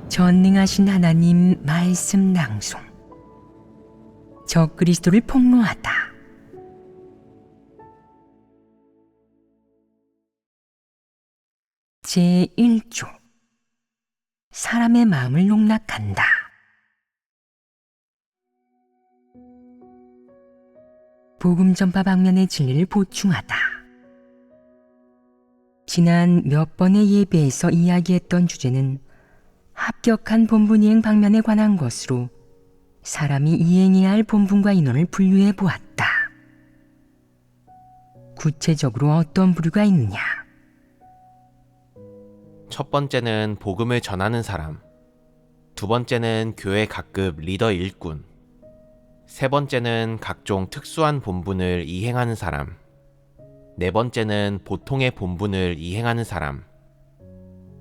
전능하신 하나님 말씀 낭송. 적그리스도를 폭로하다. 제1조. 사람의 마음을 농락한다. 복음 전파 방면의 진리를 보충하다. 지난 몇 번의 예배에서 이야기했던 주제는 합격한 본분 이행 방면에 관한 것으로 사람이 이행해야 할 본분과 인원을 분류해 보았다. 구체적으로 어떤 부류가 있느냐? 첫 번째는 복음을 전하는 사람, 두 번째는 교회 각급 리더 일꾼, 세 번째는 각종 특수한 본분을 이행하는 사람, 네 번째는 보통의 본분을 이행하는 사람,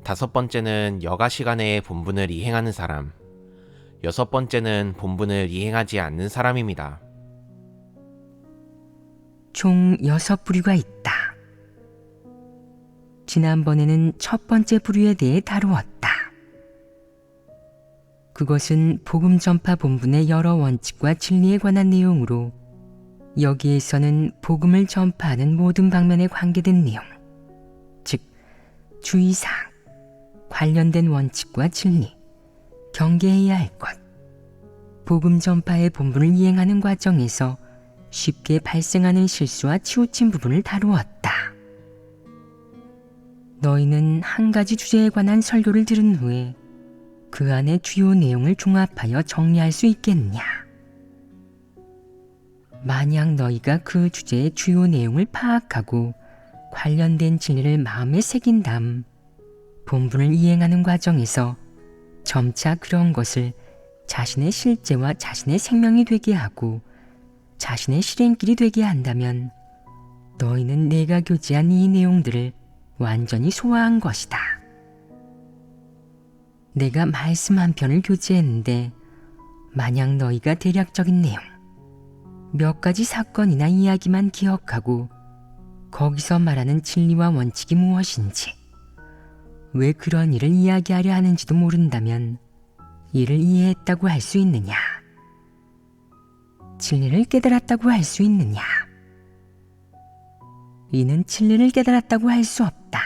다섯 번째는 여가 시간의 본분을 이행하는 사람, 여섯 번째는 본분을 이행하지 않는 사람입니다. 총 6부류가 있다. 지난번에는 첫 번째 부류에 대해 다루었다. 그것은 복음 전파 본분의 여러 원칙과 진리에 관한 내용으로 여기에서는 복음을 전파하는 모든 방면에 관계된 내용, 즉 주의사항, 관련된 원칙과 진리, 경계해야 할 것, 복음 전파의 본분을 이행하는 과정에서 쉽게 발생하는 실수와 치우친 부분을 다루었다. 너희는 한 가지 주제에 관한 설교를 들은 후에 그 안의 주요 내용을 종합하여 정리할 수 있겠느냐? 만약 너희가 그 주제의 주요 내용을 파악하고 관련된 진리를 마음에 새긴 다음 본분을 이행하는 과정에서 점차 그런 것을 자신의 실제와 자신의 생명이 되게 하고 자신의 실행길이 되게 한다면 너희는 내가 교제한 이 내용들을 완전히 소화한 것이다. 내가 말씀 한 편을 교제했는데 만약 너희가 대략적인 내용, 몇 가지 사건이나 이야기만 기억하고 거기서 말하는 진리와 원칙이 무엇인지, 왜 그런 일을 이야기하려 하는지도 모른다면 이를 이해했다고 할 수 있느냐? 진리를 깨달았다고 할 수 있느냐? 이는 진리를 깨달았다고 할 수 없다.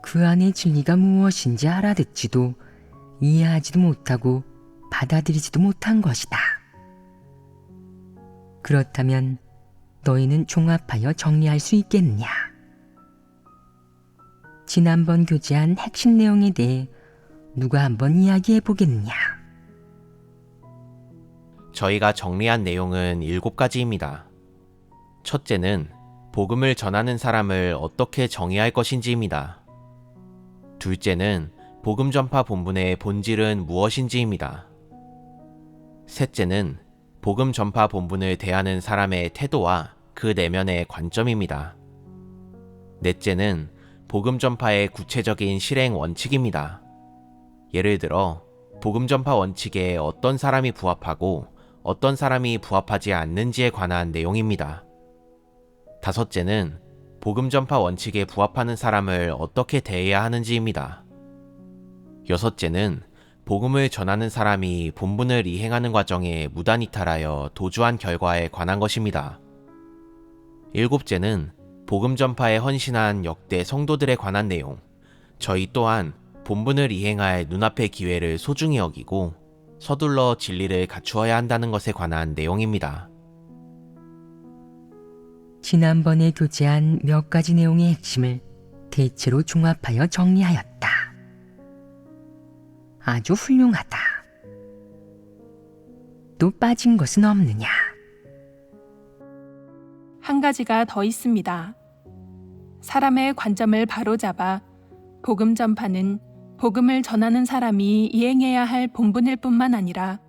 그 안의 진리가 무엇인지 알아듣지도 이해하지도 못하고 받아들이지도 못한 것이다. 그렇다면 너희는 종합하여 정리할 수 있겠느냐? 지난번 교제한 핵심 내용에 대해 누가 한번 이야기해 보겠느냐? 저희가 정리한 내용은 7가지입니다. 첫째는 복음을 전하는 사람을 어떻게 정의할 것인지입니다. 둘째는 복음 전파 본분의 본질은 무엇인지입니다. 셋째는 복음 전파 본분을 대하는 사람의 태도와 그 내면의 관점입니다. 넷째는 복음 전파의 구체적인 실행 원칙입니다. 예를 들어 복음 전파 원칙에 어떤 사람이 부합하고 어떤 사람이 부합하지 않는지에 관한 내용입니다. 다섯째는 복음 전파 원칙에 부합하는 사람을 어떻게 대해야 하는지입니다. 여섯째는 복음을 전하는 사람이 본분을 이행하는 과정에 무단이탈하여 도주한 결과에 관한 것입니다. 일곱째는 복음 전파에 헌신한 역대 성도들에 관한 내용, 저희 또한 본분을 이행할 눈앞의 기회를 소중히 여기고 서둘러 진리를 갖추어야 한다는 것에 관한 내용입니다. 지난번에 교제한 몇 가지 내용의 핵심을 대체로 종합하여 정리하였다. 아주 훌륭하다. 또 빠진 것은 없느냐? 한 가지가 더 있습니다. 사람의 관점을 바로잡아 복음 전파는 복음을 전하는 사람이 이행해야 할 본분일 뿐만 아니라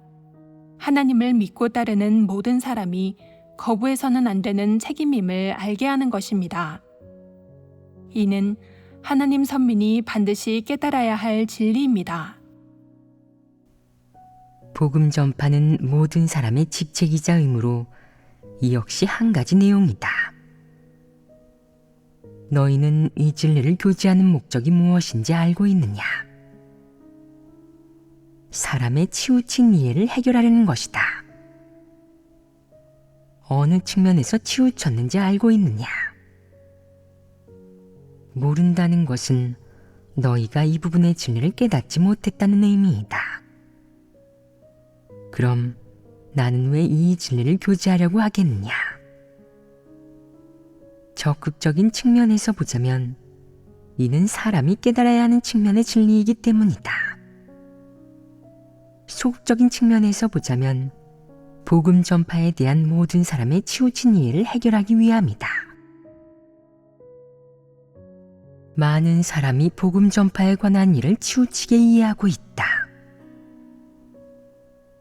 하나님을 믿고 따르는 모든 사람이 거부해서는 안 되는 책임임을 알게 하는 것입니다. 이는 하나님 선민이 반드시 깨달아야 할 진리입니다. 복음 전파는 모든 사람의 직책이자 의무로 이 역시 한 가지 내용이다. 너희는 이 진리를 교제하는 목적이 무엇인지 알고 있느냐? 사람의 치우친 이해를 해결하려는 것이다. 어느 측면에서 치우쳤는지 알고 있느냐? 모른다는 것은 너희가 이 부분의 진리를 깨닫지 못했다는 의미이다. 그럼 나는 왜 이 진리를 교제하려고 하겠느냐? 적극적인 측면에서 보자면 이는 사람이 깨달아야 하는 측면의 진리이기 때문이다. 소극적인 측면에서 보자면 복음 전파에 대한 모든 사람의 치우친 이해를 해결하기 위함이다. 많은 사람이 복음 전파에 관한 일을 치우치게 이해하고 있다.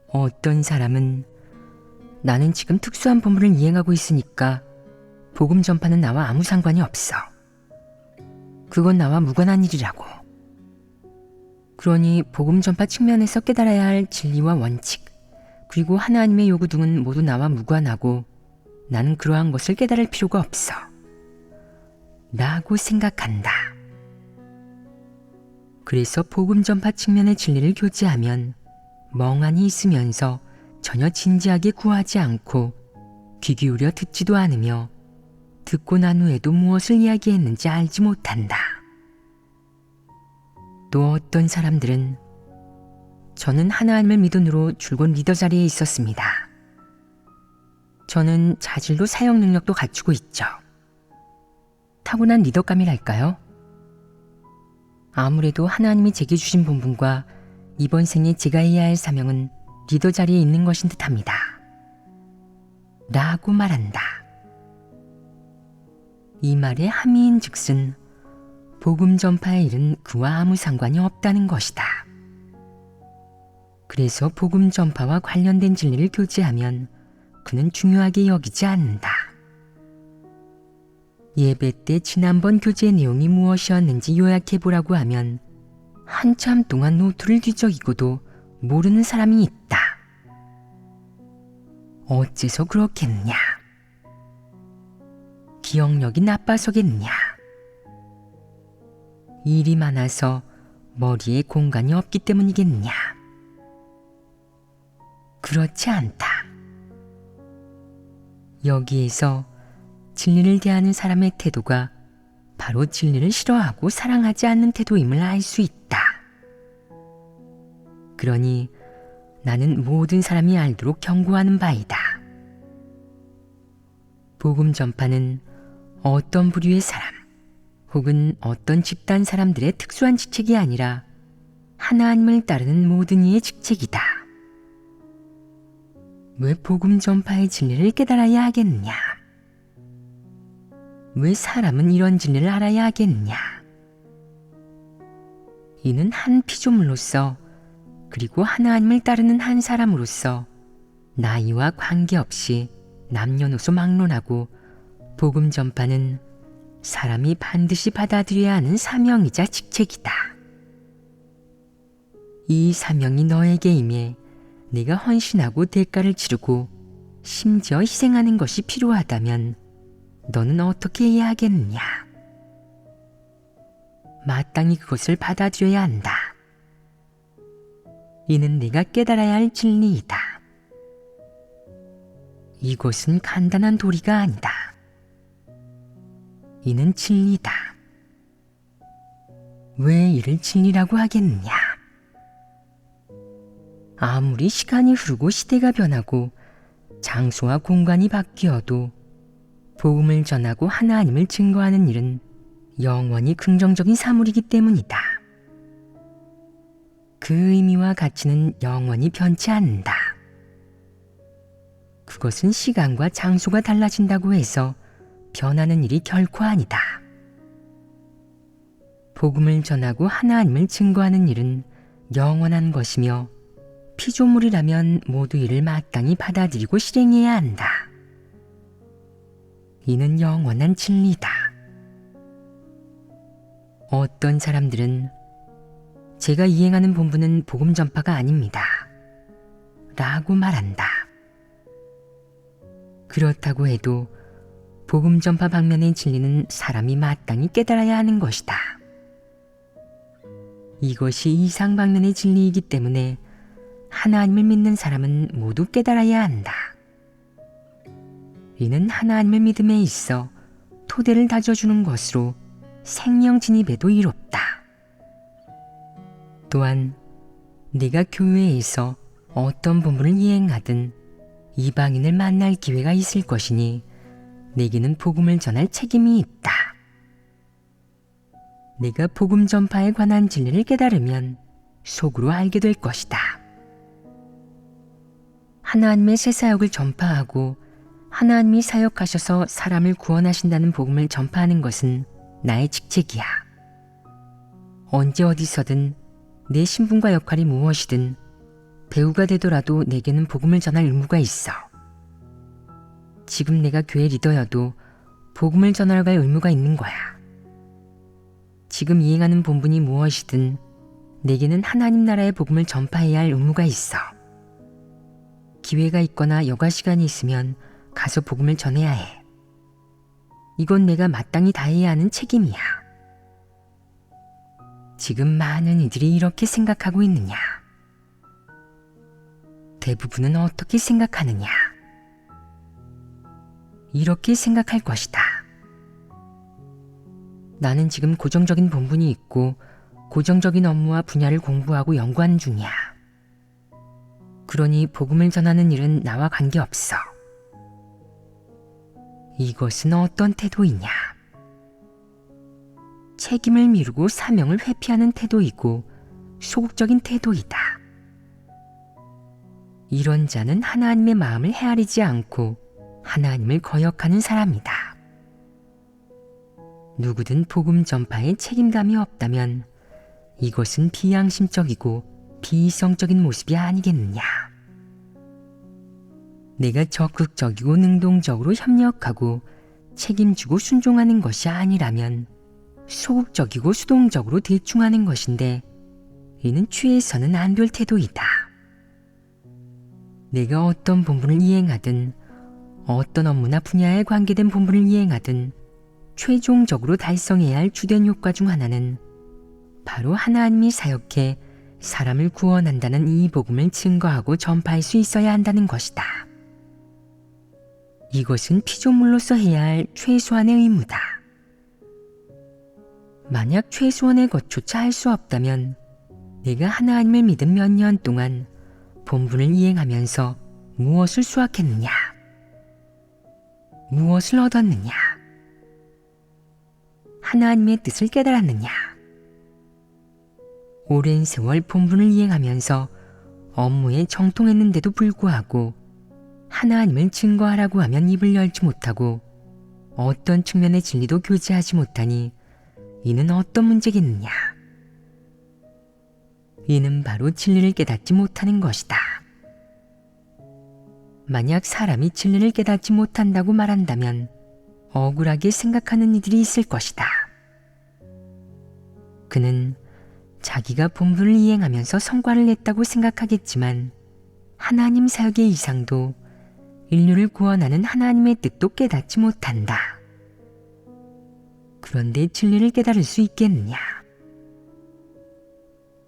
어떤 사람은 나는 지금 특수한 본분을 이행하고 있으니까 복음 전파는 나와 아무 상관이 없어. 그건 나와 무관한 일이라고. 그러니 복음 전파 측면에서 깨달아야 할 진리와 원칙, 그리고 하나님의 요구 등은 모두 나와 무관하고 나는 그러한 것을 깨달을 필요가 없어. 라고 생각한다. 그래서 복음 전파 측면의 진리를 교제하면 멍하니 있으면서 전혀 진지하게 구하지 않고 귀 기울여 듣지도 않으며 듣고 난 후에도 무엇을 이야기했는지 알지 못한다. 또 어떤 사람들은 저는 하나님을 믿음으로 줄곧 리더 자리에 있었습니다. 저는 자질도 사역 능력도 갖추고 있죠. 타고난 리더감이랄까요? 아무래도 하나님이 제게 주신 본분과 이번 생에 제가 해야 할 사명은 리더 자리에 있는 것인 듯합니다. 라고 말한다. 이 말의 함의인 즉슨 복음 전파의 일은 그와 아무 상관이 없다는 것이다. 그래서 복음 전파와 관련된 진리를 교제하면 그는 중요하게 여기지 않는다. 예배 때 지난번 교제 내용이 무엇이었는지 요약해보라고 하면 한참 동안 노트를 뒤적이고도 모르는 사람이 있다. 어째서 그렇겠냐? 기억력이 나빠서겠냐? 일이 많아서 머리에 공간이 없기 때문이겠냐? 그렇지 않다. 여기에서 진리를 대하는 사람의 태도가 바로 진리를 싫어하고 사랑하지 않는 태도임을 알 수 있다. 그러니 나는 모든 사람이 알도록 경고하는 바이다. 복음 전파는 어떤 부류의 사람 혹은 어떤 집단 사람들의 특수한 직책이 아니라 하나님을 따르는 모든 이의 직책이다. 왜 복음 전파의 진리를 깨달아야 하겠느냐? 왜 사람은 이런 진리를 알아야 하겠느냐? 이는 한 피조물로서 그리고 하나님을 따르는 한 사람으로서 나이와 관계없이 남녀노소 막론하고 복음 전파는 사람이 반드시 받아들여야 하는 사명이자 직책이다. 이 사명이 너에게 임해 네가 헌신하고 대가를 치르고 심지어 희생하는 것이 필요하다면 너는 어떻게 해야 하겠느냐? 마땅히 그것을 받아들여야 한다. 이는 네가 깨달아야 할 진리이다. 이것은 간단한 도리가 아니다. 이는 진리다. 왜 이를 진리라고 하겠느냐? 아무리 시간이 흐르고 시대가 변하고 장소와 공간이 바뀌어도 복음을 전하고 하나님을 증거하는 일은 영원히 긍정적인 사물이기 때문이다. 그 의미와 가치는 영원히 변치 않는다. 그것은 시간과 장소가 달라진다고 해서 변하는 일이 결코 아니다. 복음을 전하고 하나님을 증거하는 일은 영원한 것이며 피조물이라면 모두 이를 마땅히 받아들이고 실행해야 한다. 이는 영원한 진리다. 어떤 사람들은 제가 이행하는 본분은 복음 전파가 아닙니다. 라고 말한다. 그렇다고 해도 복음 전파 방면의 진리는 사람이 마땅히 깨달아야 하는 것이다. 이것이 이상 방면의 진리이기 때문에 하나님을 믿는 사람은 모두 깨달아야 한다. 이는 하나님을 믿음에 있어 토대를 다져주는 것으로 생명 진입에도 이롭다. 또한 네가 교회에서 어떤 본분을 이행하든 이방인을 만날 기회가 있을 것이니 네게는 복음을 전할 책임이 있다. 네가 복음 전파에 관한 진리를 깨달으면 속으로 알게 될 것이다. 하나님의 새 사역을 전파하고 하나님이 사역하셔서 사람을 구원하신다는 복음을 전파하는 것은 나의 직책이야. 언제 어디서든 내 신분과 역할이 무엇이든 배우가 되더라도 내게는 복음을 전할 의무가 있어. 지금 내가 교회 리더여도 복음을 전하러 갈 의무가 있는 거야. 지금 이행하는 본분이 무엇이든 내게는 하나님 나라의 복음을 전파해야 할 의무가 있어. 기회가 있거나 여가 시간이 있으면 가서 복음을 전해야 해. 이건 내가 마땅히 다해야 하는 책임이야. 지금 많은 이들이 이렇게 생각하고 있느냐? 대부분은 어떻게 생각하느냐? 이렇게 생각할 것이다. 나는 지금 고정적인 본분이 있고 고정적인 업무와 분야를 공부하고 연구하는 중이야. 그러니 복음을 전하는 일은 나와 관계없어. 이것은 어떤 태도이냐? 책임을 미루고 사명을 회피하는 태도이고 소극적인 태도이다. 이런 자는 하나님의 마음을 헤아리지 않고 하나님을 거역하는 사람이다. 누구든 복음 전파에 책임감이 없다면 이것은 비양심적이고 비이성적인 모습이 아니겠느냐. 내가 적극적이고 능동적으로 협력하고 책임지고 순종하는 것이 아니라면 소극적이고 수동적으로 대충하는 것인데 이는 취해서는 안 될 태도이다. 내가 어떤 본분을 이행하든 어떤 업무나 분야에 관계된 본분을 이행하든 최종적으로 달성해야 할 주된 효과 중 하나는 바로 하나님이 사역해 사람을 구원한다는 이 복음을 증거하고 전파할 수 있어야 한다는 것이다. 이것은 피조물로서 해야 할 최소한의 의무다. 만약 최소한의 것조차 할 수 없다면 내가 하나님을 믿은 몇 년 동안 본분을 이행하면서 무엇을 수확했느냐? 무엇을 얻었느냐? 하나님의 뜻을 깨달았느냐? 오랜 세월 본분을 이행하면서 업무에 정통했는데도 불구하고 하나님을 증거하라고 하면 입을 열지 못하고 어떤 측면의 진리도 교제하지 못하니 이는 어떤 문제겠느냐? 이는 바로 진리를 깨닫지 못하는 것이다. 만약 사람이 진리를 깨닫지 못한다고 말한다면 억울하게 생각하는 이들이 있을 것이다. 그는 자기가 본분을 이행하면서 성과를 냈다고 생각하겠지만 하나님 사역의 이상도 인류를 구원하는 하나님의 뜻도 깨닫지 못한다. 그런데 진리를 깨달을 수 있겠느냐?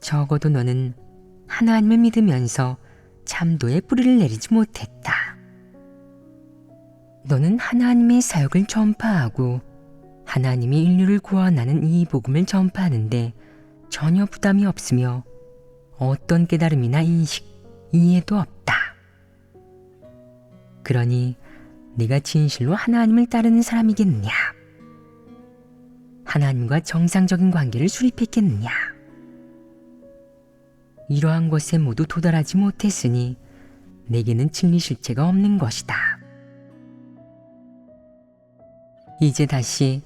적어도 너는 하나님을 믿으면서 참도의 뿌리를 내리지 못했다. 너는 하나님의 사역을 전파하고 하나님이 인류를 구원하는 이 복음을 전파하는데 전혀 부담이 없으며 어떤 깨달음이나 인식, 이해도 없다. 그러니 네가 진실로 하나님을 따르는 사람이겠느냐? 하나님과 정상적인 관계를 수립했겠느냐? 이러한 것에 모두 도달하지 못했으니 내게는 진리 실체가 없는 것이다. 이제 다시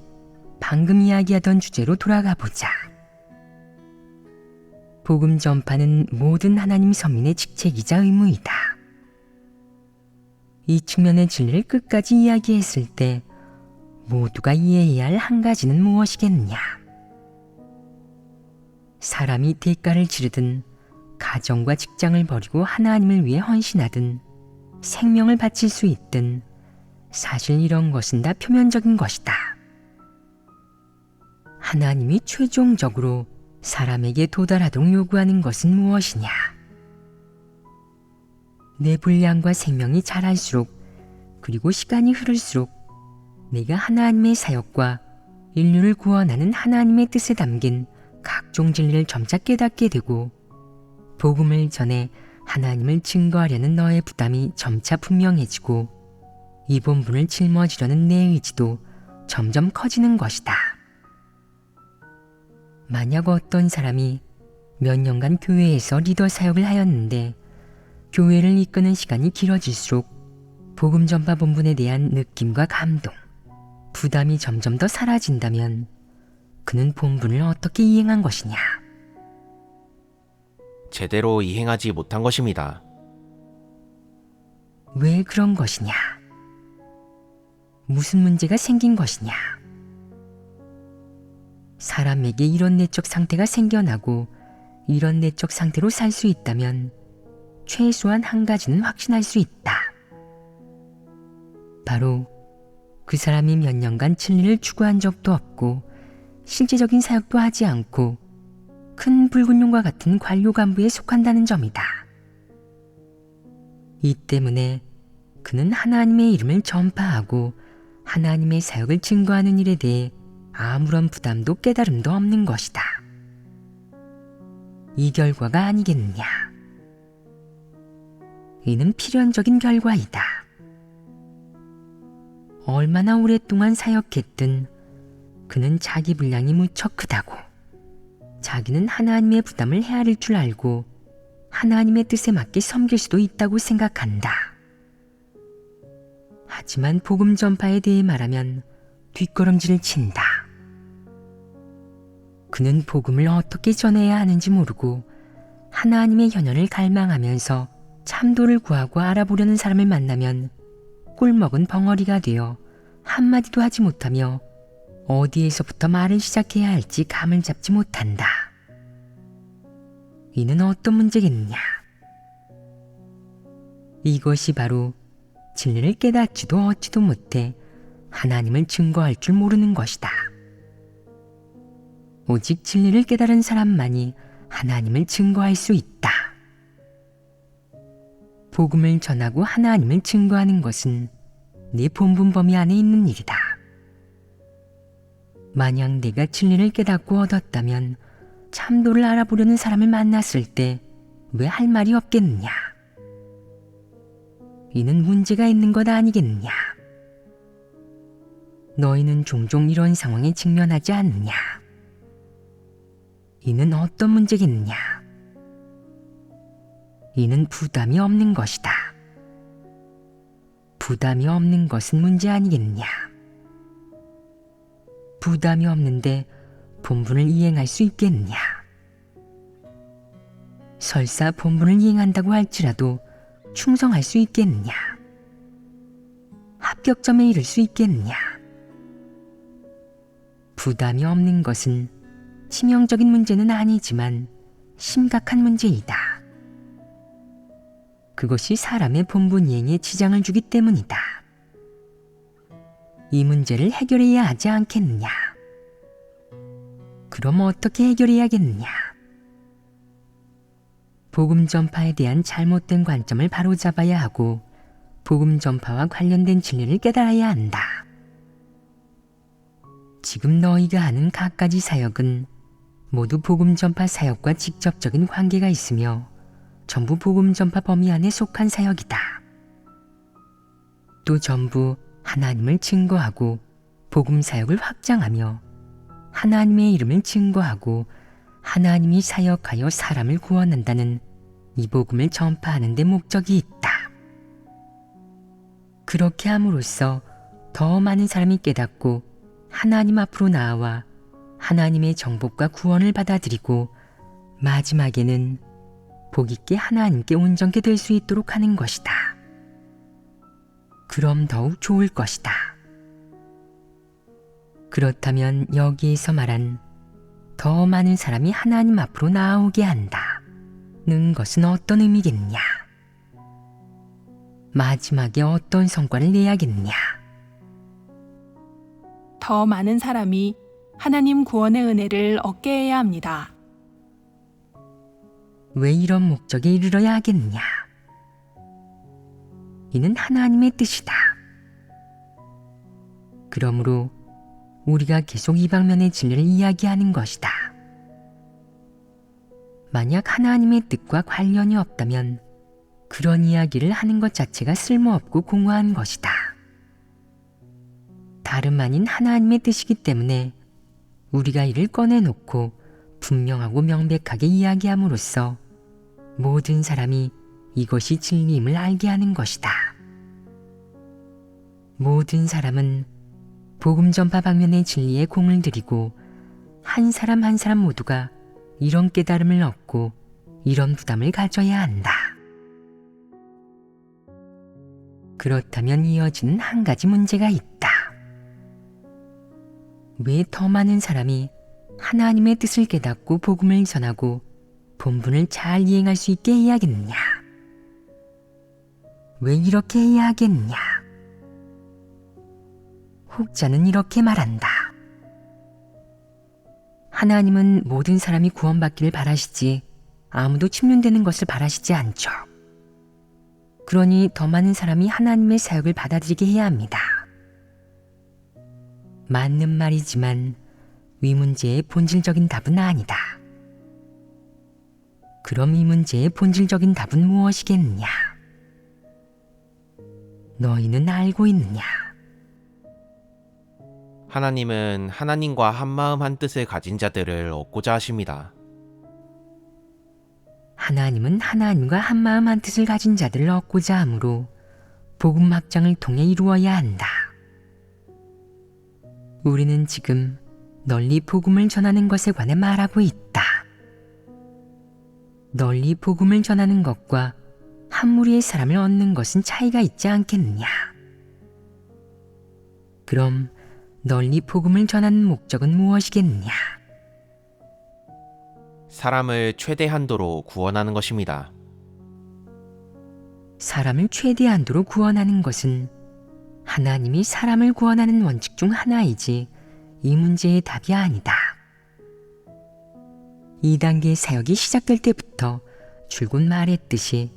방금 이야기하던 주제로 돌아가 보자. 복음 전파는 모든 하나님 서민의 직책이자 의무이다. 이 측면의 진리를 끝까지 이야기했을 때 모두가 이해해야 할 한 가지는 무엇이겠느냐? 사람이 대가를 치르든 가정과 직장을 버리고 하나님을 위해 헌신하든 생명을 바칠 수 있든 사실 이런 것은 다 표면적인 것이다. 하나님이 최종적으로 사람에게 도달하도록 요구하는 것은 무엇이냐? 내 분량과 생명이 자랄수록, 그리고 시간이 흐를수록 내가 하나님의 사역과 인류를 구원하는 하나님의 뜻에 담긴 각종 진리를 점차 깨닫게 되고, 복음을 전해 하나님을 증거하려는 너의 부담이 점차 분명해지고, 이 본분을 짊어지려는 내 의지도 점점 커지는 것이다. 만약 어떤 사람이 몇 년간 교회에서 리더 사역을 하였는데 교회를 이끄는 시간이 길어질수록 복음 전파 본분에 대한 느낌과 감동, 부담이 점점 더 사라진다면 그는 본분을 어떻게 이행한 것이냐? 제대로 이행하지 못한 것입니다. 왜 그런 것이냐? 무슨 문제가 생긴 것이냐? 사람에게 이런 내적 상태가 생겨나고 이런 내적 상태로 살 수 있다면 최소한 한 가지는 확신할 수 있다. 바로 그 사람이 몇 년간 진리를 추구한 적도 없고 실제적인 사역도 하지 않고 큰 붉은 용과 같은 관료 간부에 속한다는 점이다. 이 때문에 그는 하나님의 이름을 전파하고 하나님의 사역을 증거하는 일에 대해 아무런 부담도 깨달음도 없는 것이다. 이 결과가 아니겠느냐? 이는 필연적인 결과이다. 얼마나 오랫동안 사역했든 그는 자기 분량이 무척 크다고, 자기는 하나님의 부담을 헤아릴 줄 알고 하나님의 뜻에 맞게 섬길 수도 있다고 생각한다. 하지만 복음 전파에 대해 말하면 뒷걸음질을 친다. 그는 복음을 어떻게 전해야 하는지 모르고 하나님의 현현을 갈망하면서 참도를 구하고 알아보려는 사람을 만나면 꿀먹은 벙어리가 되어 한마디도 하지 못하며 어디에서부터 말을 시작해야 할지 감을 잡지 못한다. 이는 어떤 문제겠느냐? 이것이 바로 진리를 깨닫지도 얻지도 못해 하나님을 증거할 줄 모르는 것이다. 오직 진리를 깨달은 사람만이 하나님을 증거할 수 있다. 복음을 전하고 하나님을 증거하는 것은 네 본분 범위 안에 있는 일이다. 만약 내가 진리를 깨닫고 얻었다면 참도를 알아보려는 사람을 만났을 때 왜 할 말이 없겠느냐? 이는 문제가 있는 것 아니겠느냐? 너희는 종종 이런 상황에 직면하지 않느냐? 이는 어떤 문제겠느냐? 이는 부담이 없는 것이다. 부담이 없는 것은 문제 아니겠느냐? 부담이 없는데 본분을 이행할 수 있겠느냐? 설사 본분을 이행한다고 할지라도 충성할 수 있겠느냐? 합격점에 이를 수 있겠느냐? 부담이 없는 것은 치명적인 문제는 아니지만 심각한 문제이다. 그것이 사람의 본분 이행에 지장을 주기 때문이다. 이 문제를 해결해야 하지 않겠느냐? 그럼 어떻게 해결해야겠느냐? 복음 전파에 대한 잘못된 관점을 바로잡아야 하고 복음 전파와 관련된 진리를 깨달아야 한다. 지금 너희가 하는 갖가지 사역은 모두 복음 전파 사역과 직접적인 관계가 있으며 전부 복음 전파 범위 안에 속한 사역이다. 또 전부 하나님을 증거하고 복음 사역을 확장하며 하나님의 이름을 증거하고 하나님이 사역하여 사람을 구원한다는 이 복음을 전파하는 데 목적이 있다. 그렇게 함으로써 더 많은 사람이 깨닫고 하나님 앞으로 나아와 하나님의 정복과 구원을 받아들이고 마지막에는 복 있게 하나님께 온전케 될 수 있도록 하는 것이다. 그럼 더욱 좋을 것이다. 그렇다면 여기에서 말한 더 많은 사람이 하나님 앞으로 나아오게 한다는 것은 어떤 의미겠냐? 마지막에 어떤 성과를 내야겠냐? 더 많은 사람이 하나님 구원의 은혜를 얻게 해야 합니다. 왜 이런 목적에 이르러야 하겠냐? 이는 하나님의 뜻이다. 그러므로 우리가 계속 이 방면의 진리를 이야기하는 것이다. 만약 하나님의 뜻과 관련이 없다면 그런 이야기를 하는 것 자체가 쓸모없고 공허한 것이다. 다름 아닌 하나님의 뜻이기 때문에 우리가 이를 꺼내놓고 분명하고 명백하게 이야기함으로써 모든 사람이 이것이 진리임을 알게 하는 것이다. 모든 사람은 복음 전파 방면의 진리에 공을 들이고 한 사람 한 사람 모두가 이런 깨달음을 얻고 이런 부담을 가져야 한다. 그렇다면 이어지는 한 가지 문제가 있다. 왜 더 많은 사람이 하나님의 뜻을 깨닫고 복음을 전하고 본분을 잘 이행할 수 있게 해야겠느냐? 왜 이렇게 해야 하겠느냐? 혹자는 이렇게 말한다. 하나님은 모든 사람이 구원받기를 바라시지 아무도 침륜되는 것을 바라시지 않죠. 그러니 더 많은 사람이 하나님의 사역을 받아들이게 해야 합니다. 맞는 말이지만 이 문제의 본질적인 답은 아니다. 그럼 이 문제의 본질적인 답은 무엇이겠느냐? 너희는 알고 있느냐? 하나님은 하나님과 한마음 한뜻을 가진 자들을 얻고자 하십니다. 하나님은 하나님과 한마음 한뜻을 가진 자들을 얻고자 하므로 복음 확장을 통해 이루어야 한다. 우리는 지금 널리 복음을 전하는 것에 관해 말하고 있다. 널리 복음을 전하는 것과 한 무리의 사람을 얻는 것은 차이가 있지 않겠느냐? 그럼 널리 복음을 전하는 목적은 무엇이겠느냐? 사람을 최대 한도로 구원하는 것입니다. 사람을 최대한도로 구원하는 것은 하나님이 사람을 구원하는 원칙 중 하나이지 이 문제의 답이 아니다. 2단계 사역이 시작될 때부터 줄곧 말했듯이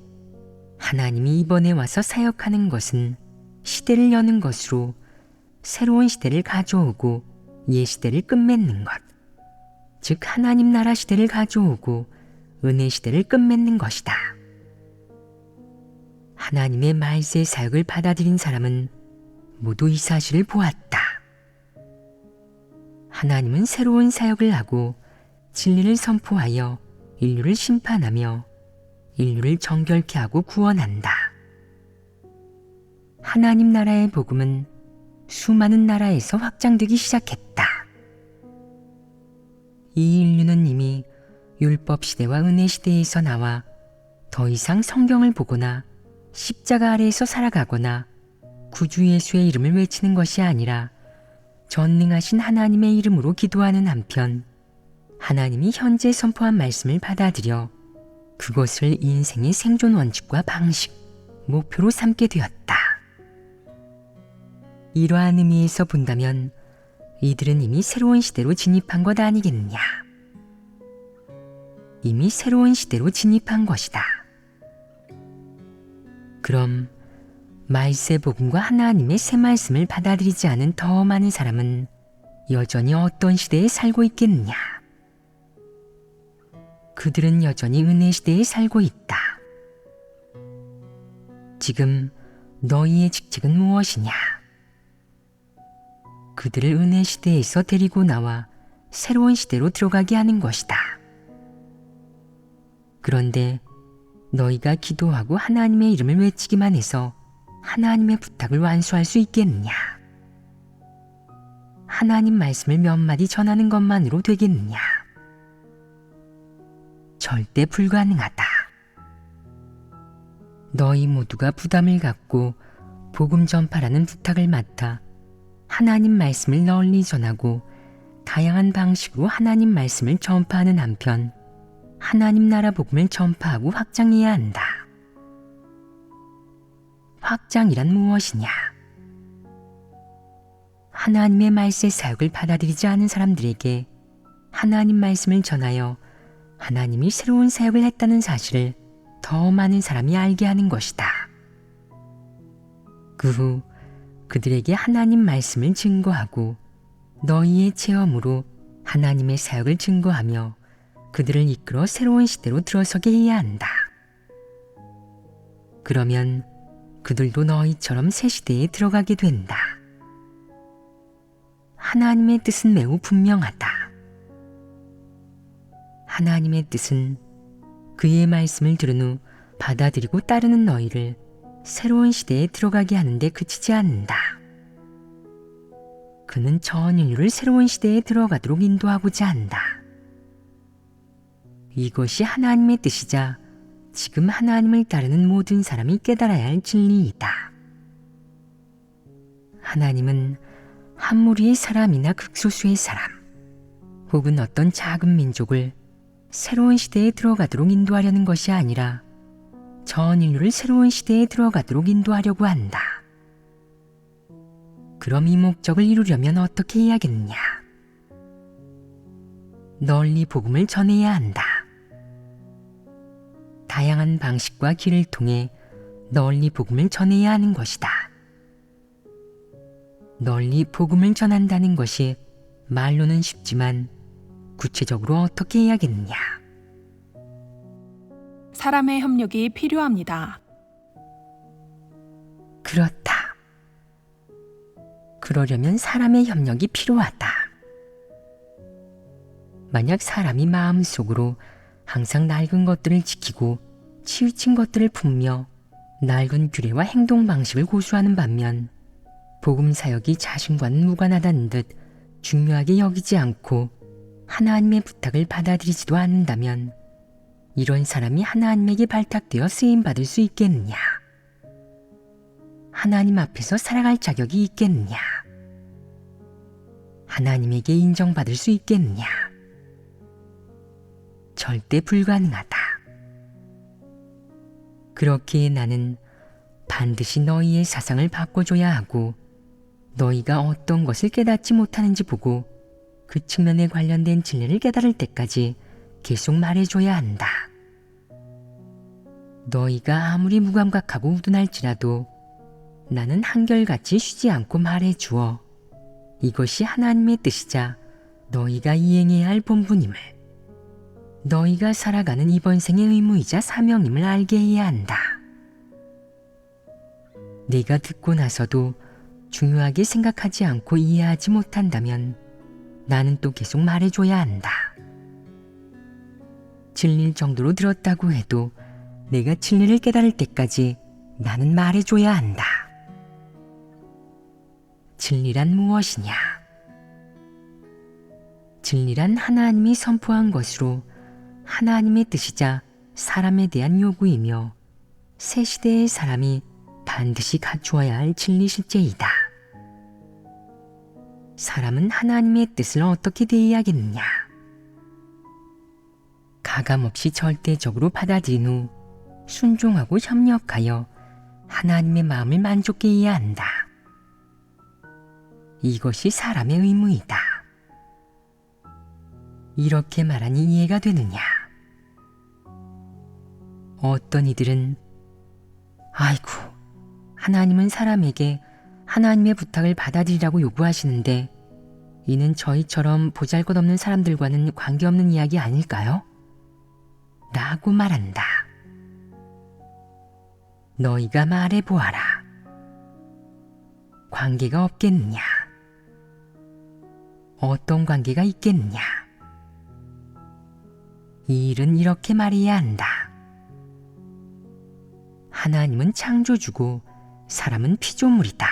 하나님이 이번에 와서 사역하는 것은 시대를 여는 것으로 새로운 시대를 가져오고 옛 시대를 끝맺는 것, 즉 하나님 나라 시대를 가져오고 은혜 시대를 끝맺는 것이다. 하나님의 말세 사역을 받아들인 사람은 모두 이 사실을 보았다. 하나님은 새로운 사역을 하고 진리를 선포하여 인류를 심판하며 인류를 정결케 하고 구원한다. 하나님 나라의 복음은 수많은 나라에서 확장되기 시작했다. 이 인류는 이미 율법 시대와 은혜 시대에서 나와 더 이상 성경을 보거나 십자가 아래에서 살아가거나 구주 예수의 이름을 외치는 것이 아니라 전능하신 하나님의 이름으로 기도하는 한편 하나님이 현재 선포한 말씀을 받아들여 그것을 인생의 생존 원칙과 방식, 목표로 삼게 되었다. 이러한 의미에서 본다면 이들은 이미 새로운 시대로 진입한 것 아니겠느냐? 이미 새로운 시대로 진입한 것이다. 그럼 말세 복음과 하나님의 새 말씀을 받아들이지 않은 더 많은 사람은 여전히 어떤 시대에 살고 있겠느냐? 그들은 여전히 은혜 시대에 살고 있다. 지금 너희의 직책은 무엇이냐? 그들을 은혜 시대에서 데리고 나와 새로운 시대로 들어가게 하는 것이다. 그런데 너희가 기도하고 하나님의 이름을 외치기만 해서 하나님의 부탁을 완수할 수 있겠느냐? 하나님 말씀을 몇 마디 전하는 것만으로 되겠느냐? 절대 불가능하다. 너희 모두가 부담을 갖고 복음 전파라는 부탁을 맡아 하나님 말씀을 널리 전하고 다양한 방식으로 하나님 말씀을 전파하는 한편 하나님 나라 복음을 전파하고 확장해야 한다. 확장이란 무엇이냐? 하나님의 말세 사역을 받아들이지 않은 사람들에게 하나님 말씀을 전하여 하나님이 새로운 사역을 했다는 사실을 더 많은 사람이 알게 하는 것이다. 그 후 그들에게 하나님 말씀을 증거하고 너희의 체험으로 하나님의 사역을 증거하며 그들을 이끌어 새로운 시대로 들어서게 해야 한다. 그러면 그들도 너희처럼 새 시대에 들어가게 된다. 하나님의 뜻은 매우 분명하다. 하나님의 뜻은 그의 말씀을 들은 후 받아들이고 따르는 너희를 새로운 시대에 들어가게 하는데 그치지 않는다. 그는 전 인류를 새로운 시대에 들어가도록 인도하고자 한다. 이것이 하나님의 뜻이자 지금 하나님을 따르는 모든 사람이 깨달아야 할 진리이다. 하나님은 한 무리의 사람이나 극소수의 사람, 혹은 어떤 작은 민족을 새로운 시대에 들어가도록 인도하려는 것이 아니라 전 인류를 새로운 시대에 들어가도록 인도하려고 한다. 그럼 이 목적을 이루려면 어떻게 해야겠느냐? 널리 복음을 전해야 한다. 다양한 방식과 길을 통해 널리 복음을 전해야 하는 것이다. 널리 복음을 전한다는 것이 말로는 쉽지만 구체적으로 어떻게 해야겠느냐? 사람의 협력이 필요합니다. 그렇다. 그러려면 사람의 협력이 필요하다. 만약 사람이 마음속으로 항상 낡은 것들을 지키고 치우친 것들을 품며 낡은 규례와 행동 방식을 고수하는 반면 복음 사역이 자신과는 무관하다는 듯 중요하게 여기지 않고 하나님의 부탁을 받아들이지도 않는다면 이런 사람이 하나님에게 발탁되어 쓰임받을 수 있겠느냐? 하나님 앞에서 살아갈 자격이 있겠느냐? 하나님에게 인정받을 수 있겠느냐? 절대 불가능하다. 그렇기에 나는 반드시 너희의 사상을 바꿔줘야 하고 너희가 어떤 것을 깨닫지 못하는지 보고 그 측면에 관련된 진리를 깨달을 때까지 계속 말해줘야 한다. 너희가 아무리 무감각하고 우둔할지라도 나는 한결같이 쉬지 않고 말해주어 이것이 하나님의 뜻이자 너희가 이행해야 할 본분임을, 너희가 살아가는 이번 생의 의무이자 사명임을 알게 해야 한다. 네가 듣고 나서도 중요하게 생각하지 않고 이해하지 못한다면 나는 또 계속 말해줘야 한다. 진리일 정도로 들었다고 해도 내가 진리를 깨달을 때까지 나는 말해줘야 한다. 진리란 무엇이냐? 진리란 하나님이 선포한 것으로 하나님의 뜻이자 사람에 대한 요구이며 새 시대의 사람이 반드시 갖추어야 할 진리 실제이다. 사람은 하나님의 뜻을 어떻게 대해야겠느냐? 가감없이 절대적으로 받아들인 후 순종하고 협력하여 하나님의 마음을 만족케 해야 한다. 이것이 사람의 의무이다. 이렇게 말하니 이해가 되느냐? 어떤 이들은 아이고, 하나님은 사람에게 하나님의 부탁을 받아들이라고 요구하시는데 이는 저희처럼 보잘것없는 사람들과는 관계없는 이야기 아닐까요? 라고 말한다. 너희가 말해보아라. 관계가 없겠느냐? 어떤 관계가 있겠느냐? 이 일은 이렇게 말해야 한다. 하나님은 창조주고 사람은 피조물이다.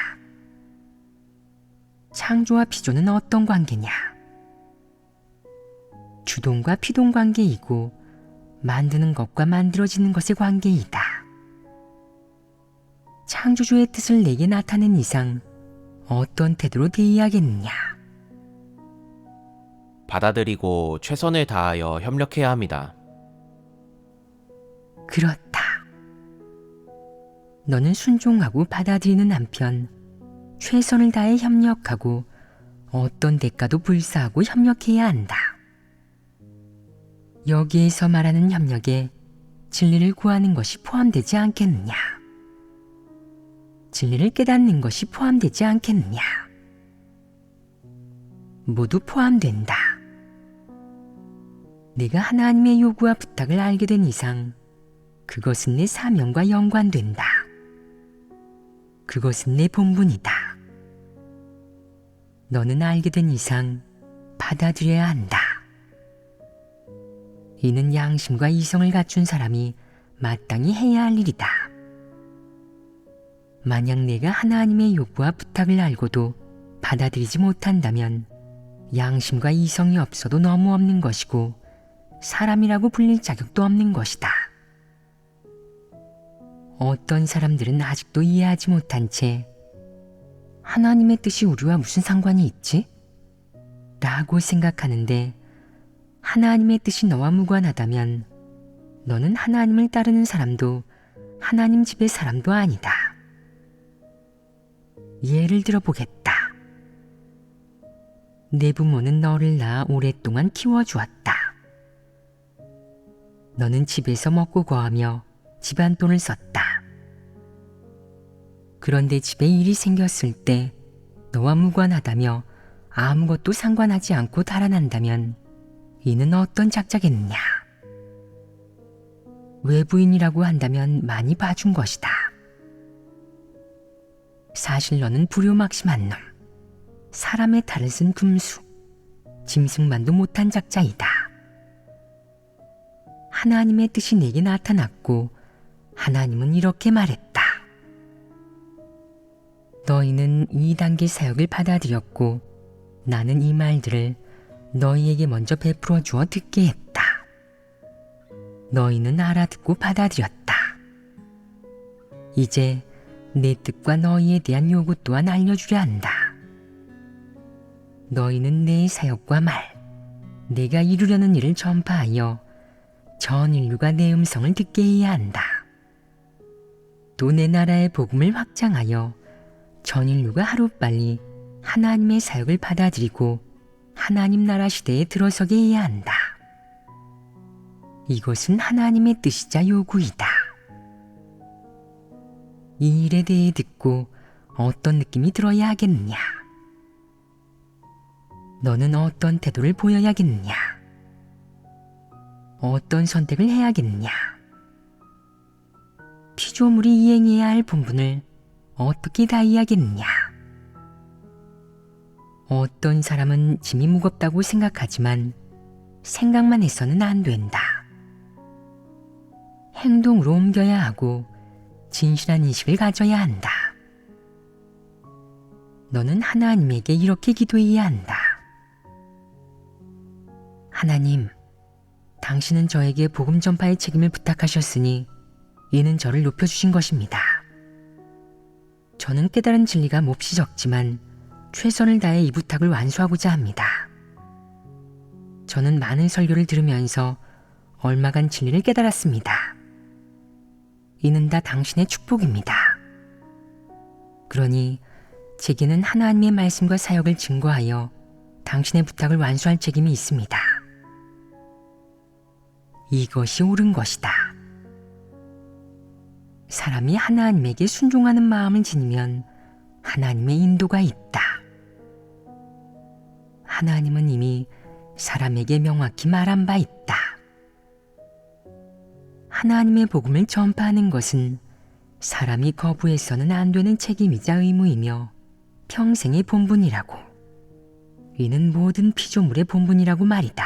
창조와 피조는 어떤 관계냐? 주동과 피동 관계이고 만드는 것과 만들어지는 것의 관계이다. 창조주의 뜻을 내게 나타낸 이상 어떤 태도로 대해야겠느냐? 받아들이고 최선을 다하여 협력해야 합니다. 그렇다. 너는 순종하고 받아들이는 한편 최선을 다해 협력하고 어떤 대가도 불사하고 협력해야 한다. 여기에서 말하는 협력에 진리를 구하는 것이 포함되지 않겠느냐? 진리를 깨닫는 것이 포함되지 않겠느냐? 모두 포함된다. 내가 하나님의 요구와 부탁을 알게 된 이상 그것은 내 사명과 연관된다. 그것은 내 본분이다. 너는 알게 된 이상 받아들여야 한다. 이는 양심과 이성을 갖춘 사람이 마땅히 해야 할 일이다. 만약 내가 하나님의 요구와 부탁을 알고도 받아들이지 못한다면 양심과 이성이 없어도 너무 없는 것이고 사람이라고 불릴 자격도 없는 것이다. 어떤 사람들은 아직도 이해하지 못한 채 하나님의 뜻이 우리와 무슨 상관이 있지? 라고 생각하는데 하나님의 뜻이 너와 무관하다면 너는 하나님을 따르는 사람도 하나님 집의 사람도 아니다. 예를 들어 보겠다. 내 부모는 너를 낳아 오랫동안 키워주었다. 너는 집에서 먹고 거하며 집안 돈을 썼다. 그런데 집에 일이 생겼을 때 너와 무관하다며 아무것도 상관하지 않고 달아난다면 이는 어떤 작자겠느냐? 외부인이라고 한다면 많이 봐준 것이다. 사실 너는 불효막심한 놈, 사람의 탈을 쓴 금수, 짐승만도 못한 작자이다. 하나님의 뜻이 내게 나타났고 하나님은 이렇게 말했다. 너희는 2단계 사역을 받아들였고 나는 이 말들을 너희에게 먼저 베풀어 주어 듣게 했다. 너희는 알아듣고 받아들였다. 이제 내 뜻과 너희에 대한 요구 또한 알려주려 한다. 너희는 내 사역과 말, 내가 이루려는 일을 전파하여 전 인류가 내 음성을 듣게 해야 한다. 또 내 나라의 복음을 확장하여 전 인류가 하루빨리 하나님의 사역을 받아들이고 하나님 나라 시대에 들어서게 해야 한다. 이것은 하나님의 뜻이자 요구이다. 이 일에 대해 듣고 어떤 느낌이 들어야 하겠느냐? 너는 어떤 태도를 보여야겠느냐? 어떤 선택을 해야겠느냐? 피조물이 이행해야 할 본분을 어떻게 다해야겠느냐? 어떤 사람은 짐이 무겁다고 생각하지만 생각만 해서는 안 된다. 행동으로 옮겨야 하고 진실한 인식을 가져야 한다. 너는 하나님에게 이렇게 기도해야 한다. 하나님, 당신은 저에게 복음 전파의 책임을 부탁하셨으니 이는 저를 높여주신 것입니다. 저는 깨달은 진리가 몹시 적지만 최선을 다해 이 부탁을 완수하고자 합니다. 저는 많은 설교를 들으면서 얼마간 진리를 깨달았습니다. 이는 다 당신의 축복입니다. 그러니 제게는 하나님의 말씀과 사역을 증거하여 당신의 부탁을 완수할 책임이 있습니다. 이것이 옳은 것이다. 사람이 하나님에게 순종하는 마음을 지니면 하나님의 인도가 있다. 하나님은 이미 사람에게 명확히 말한 바 있다. 하나님의 복음을 전파하는 것은 사람이 거부해서는 안 되는 책임이자 의무이며 평생의 본분이라고. 이는 모든 피조물의 본분이라고 말이다.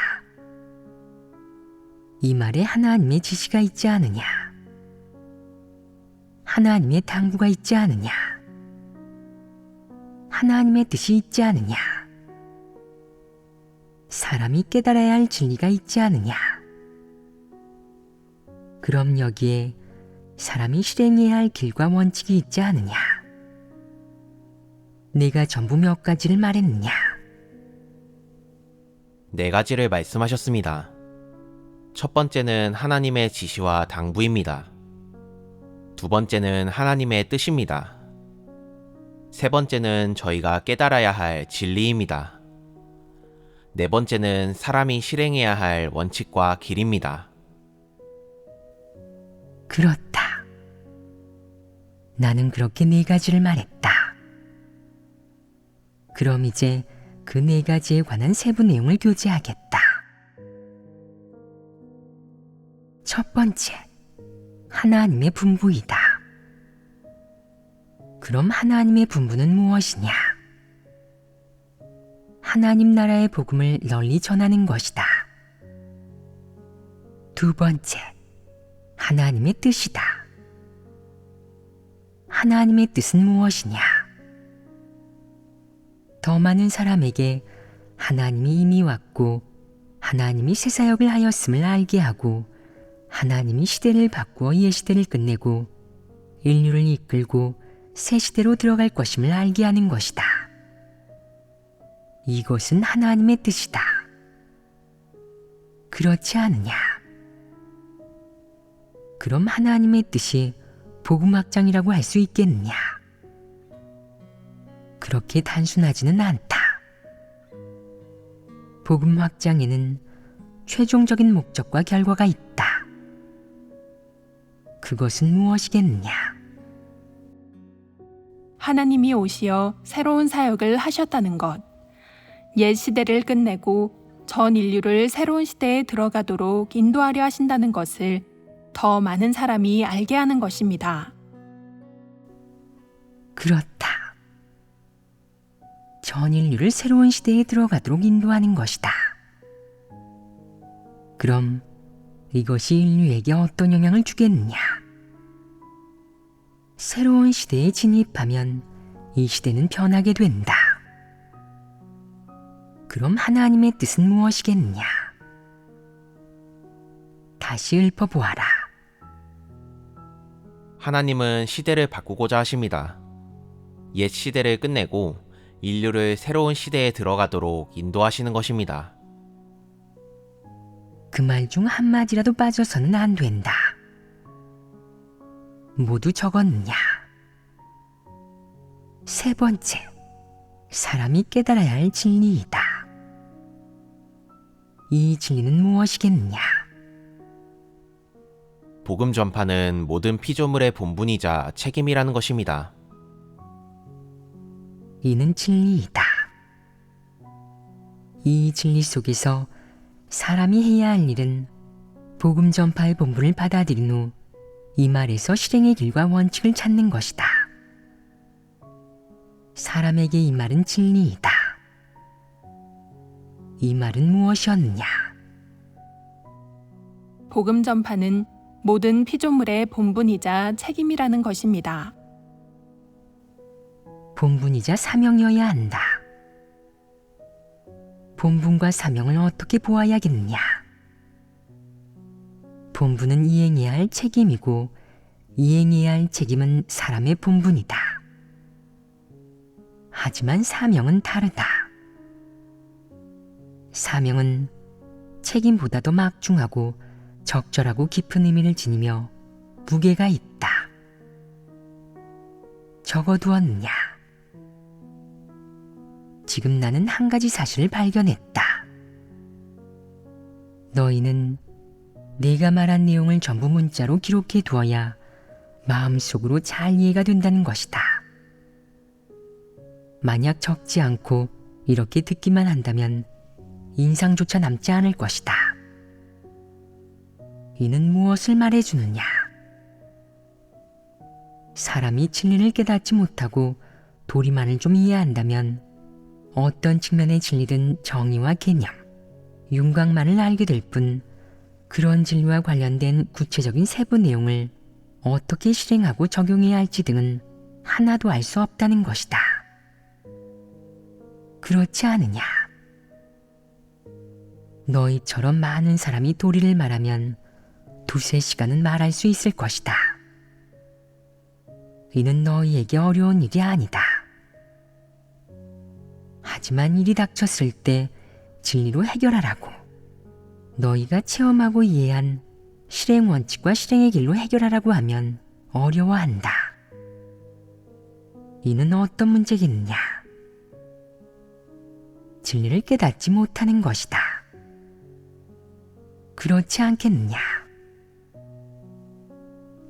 이 말에 하나님의 지시가 있지 않으냐? 하나님의 당부가 있지 않으냐? 하나님의 뜻이 있지 않으냐? 사람이 깨달아야 할 진리가 있지 않으냐? 그럼 여기에 사람이 실행해야 할 길과 원칙이 있지 않으냐? 내가 전부 몇 가지를 말했느냐? 4가지를 말씀하셨습니다. 첫 번째는 하나님의 지시와 당부입니다. 두 번째는 하나님의 뜻입니다. 세 번째는 저희가 깨달아야 할 진리입니다. 네 번째는 사람이 실행해야 할 원칙과 길입니다. 그렇다. 나는 그렇게 4가지를 말했다. 그럼 이제 그 4가지에 관한 세부 내용을 교제하겠다. 첫 번째, 하나님의 분부이다. 그럼 하나님의 분부는 무엇이냐? 하나님 나라의 복음을 널리 전하는 것이다. 두 번째, 하나님의 뜻이다. 하나님의 뜻은 무엇이냐? 더 많은 사람에게 하나님이 이미 왔고 하나님이 새 사역을 하였음을 알게 하고 하나님이 시대를 바꾸어 옛 시대를 끝내고 인류를 이끌고 새 시대로 들어갈 것임을 알게 하는 것이다. 이것은 하나님의 뜻이다. 그렇지 않느냐? 그럼 하나님의 뜻이 복음 확장이라고 할 수 있겠느냐? 그렇게 단순하지는 않다. 복음 확장에는 최종적인 목적과 결과가 있다. 그것은 무엇이겠느냐? 하나님이 오시어 새로운 사역을 하셨다는 것, 옛 시대를 끝내고 전 인류를 새로운 시대에 들어가도록 인도하려 하신다는 것을 더 많은 사람이 알게 하는 것입니다. 그렇다. 전 인류를 새로운 시대에 들어가도록 인도하는 것이다. 그럼 이것이 인류에게 어떤 영향을 주겠느냐? 새로운 시대에 진입하면 이 시대는 변하게 된다. 그럼 하나님의 뜻은 무엇이겠느냐? 다시 읊어보아라. 하나님은 시대를 바꾸고자 하십니다. 옛 시대를 끝내고 인류를 새로운 시대에 들어가도록 인도하시는 것입니다. 그 말 중 한마디라도 빠져서는 안 된다. 모두 적었느냐? 세 번째, 사람이 깨달아야 할 진리이다. 이 진리는 무엇이겠느냐? 복음 전파는 모든 피조물의 본분이자 책임이라는 것입니다. 이는 진리이다. 이 진리 속에서 사람이 해야 할 일은 복음 전파의 본분을 받아들인 후 이 말에서 실행의 길과 원칙을 찾는 것이다. 사람에게 이 말은 진리이다. 이 말은 무엇이었느냐? 복음 전파는 모든 피조물의 본분이자 책임이라는 것입니다. 본분이자 사명이어야 한다. 본분과 사명을 어떻게 보아야겠느냐? 본분은 이행해야 할 책임이고 이행해야 할 책임은 사람의 본분이다. 하지만 사명은 다르다. 사명은 책임보다 더 막중하고 적절하고 깊은 의미를 지니며 무게가 있다. 적어두었느냐? 지금 나는 한 가지 사실을 발견했다. 너희는 내가 말한 내용을 전부 문자로 기록해 두어야 마음속으로 잘 이해가 된다는 것이다. 만약 적지 않고 이렇게 듣기만 한다면 인상조차 남지 않을 것이다. 이는 무엇을 말해주느냐? 사람이 진리를 깨닫지 못하고 도리만을 좀 이해한다면 어떤 측면의 진리든 정의와 개념, 윤곽만을 알게 될 뿐 그런 진리와 관련된 구체적인 세부 내용을 어떻게 실행하고 적용해야 할지 등은 하나도 알 수 없다는 것이다. 그렇지 않으냐? 너희처럼 많은 사람이 도리를 말하면 2-3시간은 말할 수 있을 것이다. 이는 너희에게 어려운 일이 아니다. 하지만 일이 닥쳤을 때 진리로 해결하라고 너희가 체험하고 이해한 실행 원칙과 실행의 길로 해결하라고 하면 어려워한다. 이는 어떤 문제겠느냐? 진리를 깨닫지 못하는 것이다. 그렇지 않겠느냐?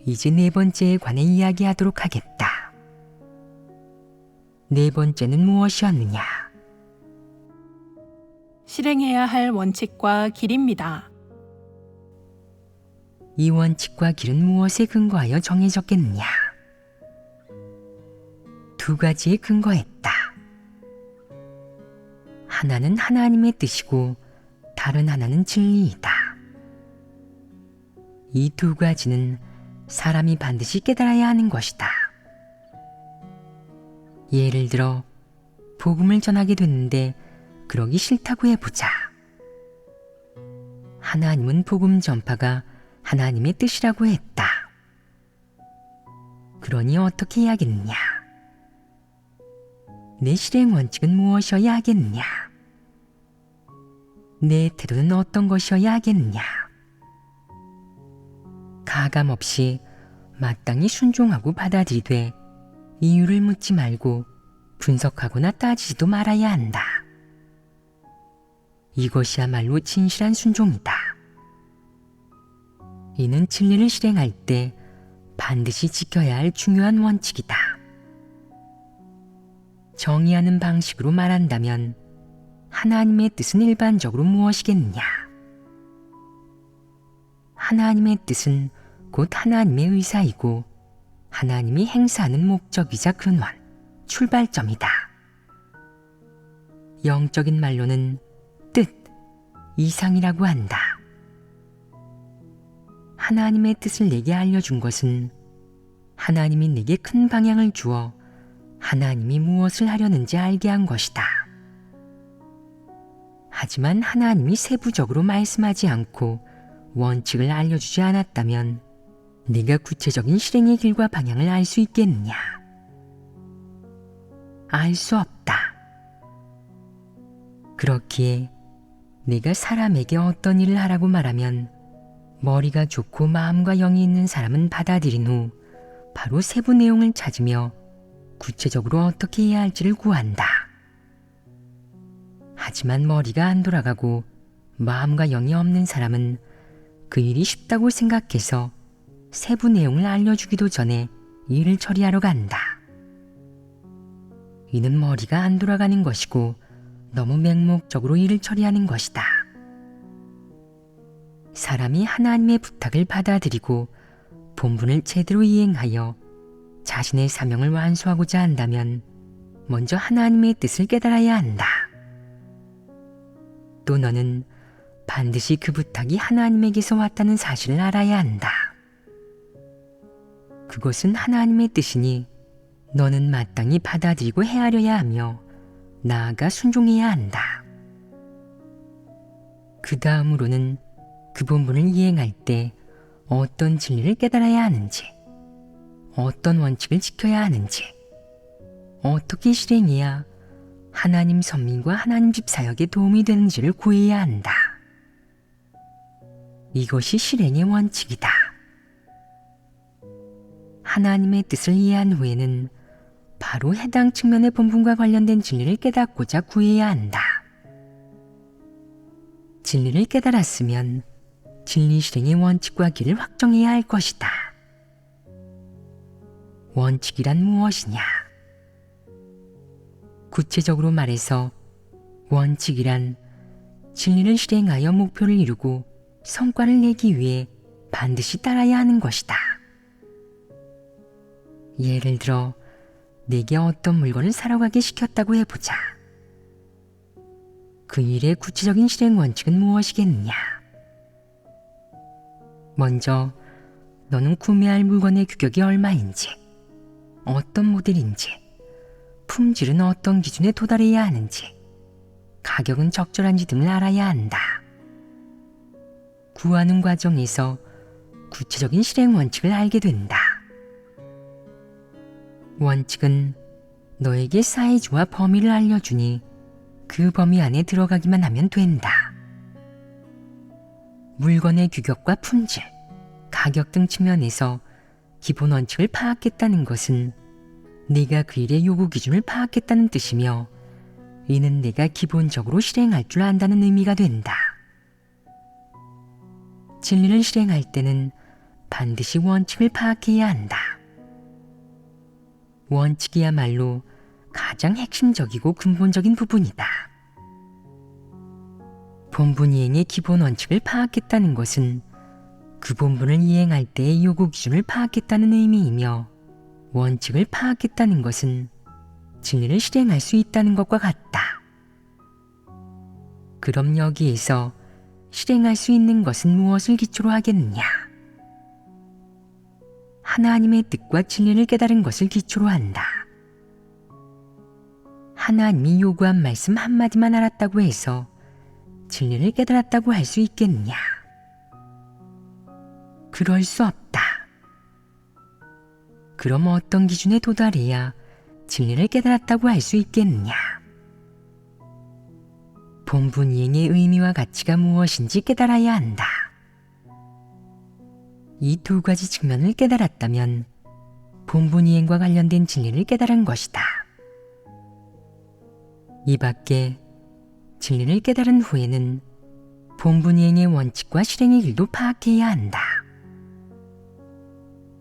이제 네 번째에 관해 이야기하도록 하겠다. 네 번째는 무엇이었느냐? 실행해야 할 원칙과 길입니다. 이 원칙과 길은 무엇에 근거하여 정해졌겠느냐? 두 가지에 근거했다. 하나는 하나님의 뜻이고 다른 하나는 진리이다. 이 두 가지는 사람이 반드시 깨달아야 하는 것이다. 예를 들어 복음을 전하게 됐는데 그러기 싫다고 해보자. 하나님은 복음 전파가 하나님의 뜻이라고 했다. 그러니 어떻게 해야겠느냐? 내 실행 원칙은 무엇이어야 하겠느냐? 내 태도는 어떤 것이어야 하겠느냐? 가감없이 마땅히 순종하고 받아들이되 이유를 묻지 말고 분석하거나 따지지도 말아야 한다. 이것이야말로 진실한 순종이다. 이는 진리를 실행할 때 반드시 지켜야 할 중요한 원칙이다. 정의하는 방식으로 말한다면 하나님의 뜻은 일반적으로 무엇이겠느냐? 하나님의 뜻은 곧 하나님의 의사이고 하나님이 행사하는 목적이자 근원, 출발점이다. 영적인 말로는 뜻, 이상이라고 한다. 하나님의 뜻을 내게 알려준 것은 하나님이 내게 큰 방향을 주어 하나님이 무엇을 하려는지 알게 한 것이다. 하지만 하나님이 세부적으로 말씀하지 않고 원칙을 알려주지 않았다면 네가 구체적인 실행의 길과 방향을 알 수 있겠느냐? 알 수 없다. 그렇기에 네가 사람에게 어떤 일을 하라고 말하면 머리가 좋고 마음과 영이 있는 사람은 받아들인 후 바로 세부 내용을 찾으며 구체적으로 어떻게 해야 할지를 구한다. 하지만 머리가 안 돌아가고 마음과 영이 없는 사람은 그 일이 쉽다고 생각해서 세부 내용을 알려주기도 전에 일을 처리하러 간다. 이는 머리가 안 돌아가는 것이고 너무 맹목적으로 일을 처리하는 것이다. 사람이 하나님의 부탁을 받아들이고 본분을 제대로 이행하여 자신의 사명을 완수하고자 한다면 먼저 하나님의 뜻을 깨달아야 한다. 또 너는 반드시 그 부탁이 하나님에게서 왔다는 사실을 알아야 한다. 그것은 하나님의 뜻이니 너는 마땅히 받아들이고 헤아려야 하며 나아가 순종해야 한다. 그 다음으로는 그 본분을 이행할 때 어떤 진리를 깨달아야 하는지, 어떤 원칙을 지켜야 하는지, 어떻게 실행해야 하나님 선민과 하나님 집 사역에 도움이 되는지를 구해야 한다. 이것이 실행의 원칙이다. 하나님의 뜻을 이해한 후에는 바로 해당 측면의 본분과 관련된 진리를 깨닫고자 구해야 한다. 진리를 깨달았으면 진리 실행의 원칙과 길을 확정해야 할 것이다. 원칙이란 무엇이냐? 구체적으로 말해서 원칙이란 진리를 실행하여 목표를 이루고 성과를 내기 위해 반드시 따라야 하는 것이다. 예를 들어 내게 어떤 물건을 사러 가게 시켰다고 해보자. 그 일의 구체적인 실행 원칙은 무엇이겠느냐? 먼저 너는 구매할 물건의 규격이 얼마인지, 어떤 모델인지, 품질은 어떤 기준에 도달해야 하는지, 가격은 적절한지 등을 알아야 한다. 구하는 과정에서 구체적인 실행 원칙을 알게 된다. 원칙은 너에게 사이즈와 범위를 알려주니 그 범위 안에 들어가기만 하면 된다. 물건의 규격과 품질, 가격 등 측면에서 기본 원칙을 파악했다는 것은 네가 그 일의 요구 기준을 파악했다는 뜻이며 이는 내가 기본적으로 실행할 줄 안다는 의미가 된다. 진리를 실행할 때는 반드시 원칙을 파악해야 한다. 원칙이야말로 가장 핵심적이고 근본적인 부분이다. 본분 이행의 기본 원칙을 파악했다는 것은 그 본분을 이행할 때의 요구 기준을 파악했다는 의미이며, 원칙을 파악했다는 것은 진리를 실행할 수 있다는 것과 같다. 그럼 여기에서 실행할 수 있는 것은 무엇을 기초로 하겠느냐? 하나님의 뜻과 진리를 깨달은 것을 기초로 한다. 하나님이 요구한 말씀 한마디만 알았다고 해서 진리를 깨달았다고 할 수 있겠느냐? 그럴 수 없다. 그럼 어떤 기준에 도달해야 진리를 깨달았다고 할 수 있겠느냐? 본분 이행의 의미와 가치가 무엇인지 깨달아야 한다. 이 두 가지 측면을 깨달았다면 본분 이행과 관련된 진리를 깨달은 것이다. 이 밖에 진리를 깨달은 후에는 본분 이행의 원칙과 실행의 길도 파악해야 한다.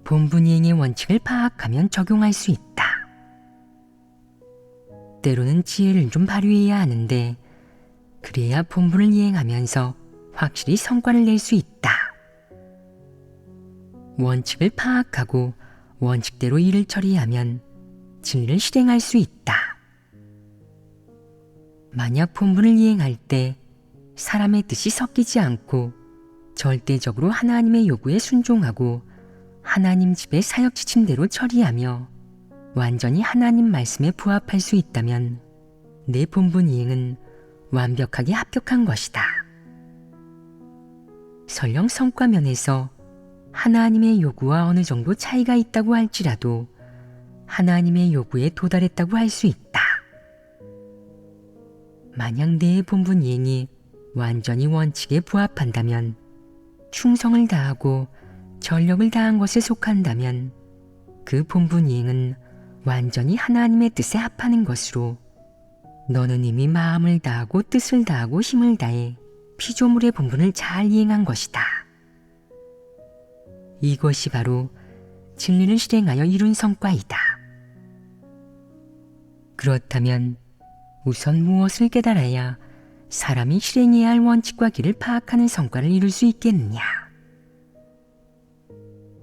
본분 이행의 원칙을 파악하면 적용할 수 있다. 때로는 지혜를 좀 발휘해야 하는데, 그래야 본분을 이행하면서 확실히 성과를 낼 수 있다. 원칙을 파악하고 원칙대로 일을 처리하면 진리를 실행할 수 있다. 만약 본분을 이행할 때 사람의 뜻이 섞이지 않고 절대적으로 하나님의 요구에 순종하고 하나님 집의 사역 지침대로 처리하며 완전히 하나님 말씀에 부합할 수 있다면 내 본분 이행은 완벽하게 합격한 것이다. 설령 성과 면에서 하나님의 요구와 어느 정도 차이가 있다고 할지라도 하나님의 요구에 도달했다고 할 수 있다. 만약 내 본분 이행이 완전히 원칙에 부합한다면, 충성을 다하고 전력을 다한 것에 속한다면 그 본분 이행은 완전히 하나님의 뜻에 합하는 것으로, 너는 이미 마음을 다하고 뜻을 다하고 힘을 다해 피조물의 본분을 잘 이행한 것이다. 이것이 바로 진리를 실행하여 이룬 성과이다. 그렇다면 우선 무엇을 깨달아야 사람이 실행해야 할 원칙과 길을 파악하는 성과를 이룰 수 있겠느냐?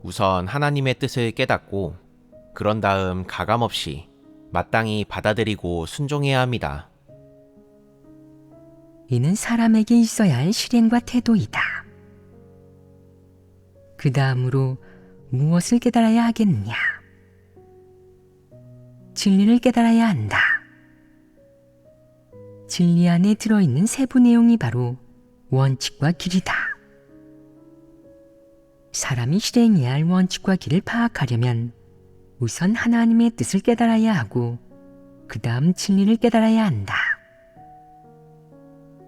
우선 하나님의 뜻을 깨닫고 그런 다음 가감없이 마땅히 받아들이고 순종해야 합니다. 이는 사람에게 있어야 할 실행과 태도이다. 그 다음으로 무엇을 깨달아야 하겠느냐? 진리를 깨달아야 한다. 진리 안에 들어있는 세부 내용이 바로 원칙과 길이다. 사람이 실행해야 할 원칙과 길을 파악하려면 우선 하나님의 뜻을 깨달아야 하고 그 다음 진리를 깨달아야 한다.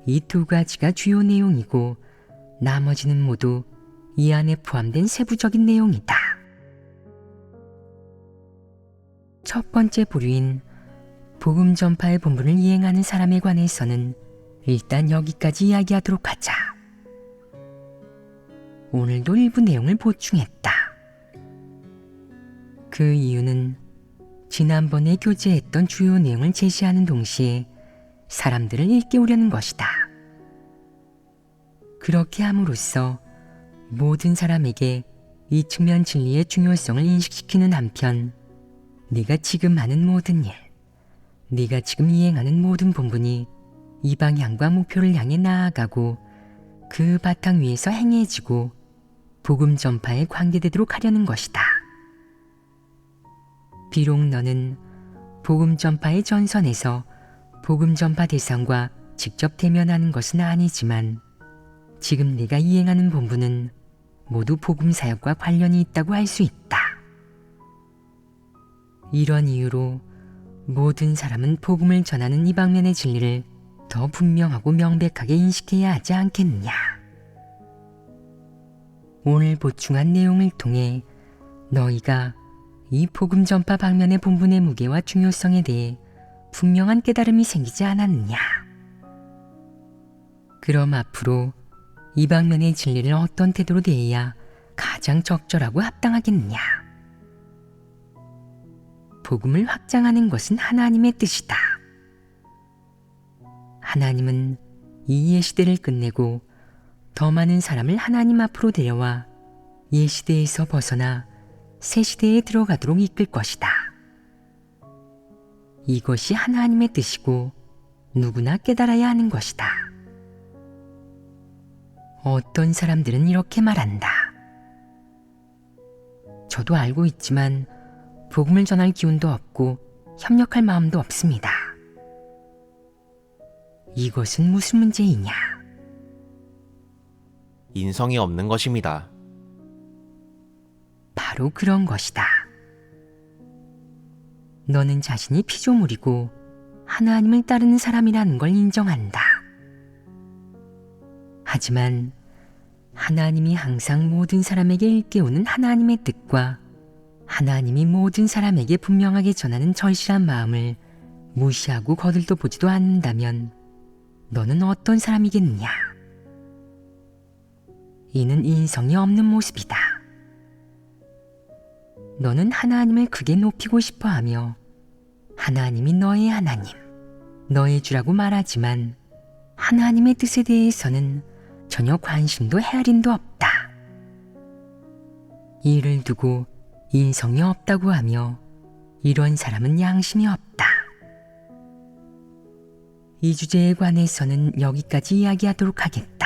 이 두 가지가 주요 내용이고 나머지는 모두 이 안에 포함된 세부적인 내용이다. 첫 번째 부류인 복음 전파의 본분을 이행하는 사람에 관해서는 일단 여기까지 이야기하도록 하자. 오늘도 일부 내용을 보충했다. 그 이유는 지난번에 교제했던 주요 내용을 제시하는 동시에 사람들을 일깨우려는 것이다. 그렇게 함으로써 모든 사람에게 이 측면 진리의 중요성을 인식시키는 한편, 네가 지금 하는 모든 일, 네가 지금 이행하는 모든 본분이 이 방향과 목표를 향해 나아가고 그 바탕 위에서 행해지고 복음 전파에 관계되도록 하려는 것이다. 비록 너는 복음 전파의 전선에서 복음 전파 대상과 직접 대면하는 것은 아니지만, 지금 네가 이행하는 본분은 모두 복음 사역과 관련이 있다고 할 수 있다. 이런 이유로 모든 사람은 복음을 전하는 이 방면의 진리를 더 분명하고 명백하게 인식해야 하지 않겠느냐. 오늘 보충한 내용을 통해 너희가 이 복음 전파 방면의 본분의 무게와 중요성에 대해 분명한 깨달음이 생기지 않았느냐. 그럼 앞으로 이 방면의 진리를 어떤 태도로 대해야 가장 적절하고 합당하겠냐? 복음을 확장하는 것은 하나님의 뜻이다. 하나님은 이 예시대를 끝내고 더 많은 사람을 하나님 앞으로 데려와 예시대에서 벗어나 새 시대에 들어가도록 이끌 것이다. 이것이 하나님의 뜻이고 누구나 깨달아야 하는 것이다. 어떤 사람들은 이렇게 말한다. 저도 알고 있지만 복음을 전할 기운도 없고 협력할 마음도 없습니다. 이것은 무슨 문제이냐? 인성이 없는 것입니다. 바로 그런 것이다. 너는 자신이 피조물이고 하나님을 따르는 사람이라는 걸 인정한다. 하지만 하나님이 항상 모든 사람에게 일깨우는 하나님의 뜻과 하나님이 모든 사람에게 분명하게 전하는 절실한 마음을 무시하고 거들떠 보지도 않는다면 너는 어떤 사람이겠느냐? 이는 인성이 없는 모습이다. 너는 하나님을 크게 높이고 싶어 하며 하나님이 너의 하나님, 너의 주라고 말하지만 하나님의 뜻에 대해서는 전혀 관심도 헤아림도 없다. 이를 두고 인성이 없다고 하며 이런 사람은 양심이 없다. 이 주제에 관해서는 여기까지 이야기하도록 하겠다.